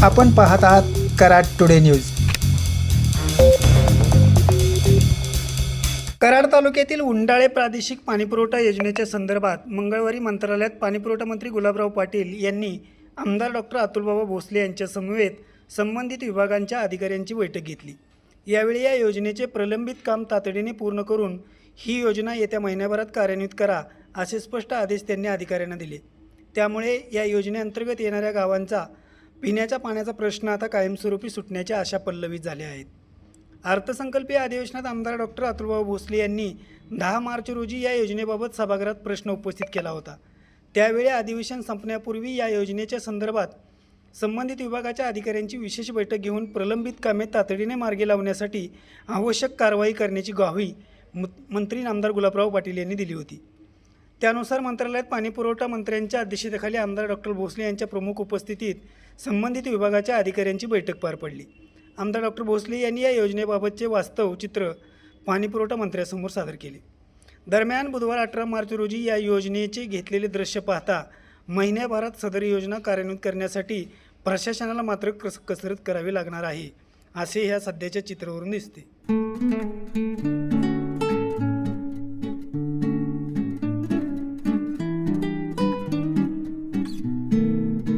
आपण पाहत आहात कराड टुडे न्यूज। कराड तालुक्यातील उंडाळे प्रादेशिक पाणीपुरवठा योजनेच्या संदर्भात मंगळवारी मंत्रालयात पाणीपुरवठा मंत्री गुलाबराव पाटील यांनी आमदार डॉक्टर अतुलबाबा भोसले यांच्या समवेत संबंधित विभागांच्या अधिकाऱ्यांची बैठक घेतली। यावेळी या योजनेचे प्रलंबित काम तातडीने पूर्ण करून ही योजना येत्या महिन्याभरात कार्यान्वित करा असे स्पष्ट आदेश त्यांनी अधिकाऱ्यांना दिले। त्यामुळे या योजनेअंतर्गत येणाऱ्या गावांचा पिण्याच्या पाण्याचा प्रश्न आता कायमस्वरूपी सुटण्याच्या आशा पल्लवित झाल्या आहेत। अर्थसंकल्पीय अधिवेशनात आमदार डॉक्टर अतुलबाबा भोसले यांनी 10 मार्च रोजी या योजनेबाबत सभागृहात प्रश्न उपस्थित केला होता। त्यावेळी अधिवेशन संपण्यापूर्वी या योजनेच्या संदर्भात संबंधित विभागाच्या अधिकाऱ्यांची विशेष बैठक घेऊन प्रलंबित कामे तातडीने मार्गी लावण्यासाठी आवश्यक कारवाई करण्याची ग्वाही मंत्री आमदार गुलाबराव पाटील यांनी दिली होती। त्यानुसार मंत्रालयात पाणीपुरवठा मंत्र्यांच्या अध्यक्षतेखाली आमदार डॉक्टर भोसले यांच्या प्रमुख उपस्थितीत संबंधित विभागाच्या अधिकाऱ्यांची बैठक पार पडली। आमदार डॉक्टर भोसले यांनी या योजनेबाबतचे वास्तव चित्र पाणीपुरवठा मंत्र्यांसमोर सादर केले। दरम्यान बुधवार 18 मार्च रोजी या योजनेचे घेतलेले दृश्य पाहता महिन्याभरात सदर योजना कार्यान्वित करण्यासाठी प्रशासनाला मात्र कसरत करावी लागणार आहे असे ह्या सध्याच्या चित्रावरून दिसते।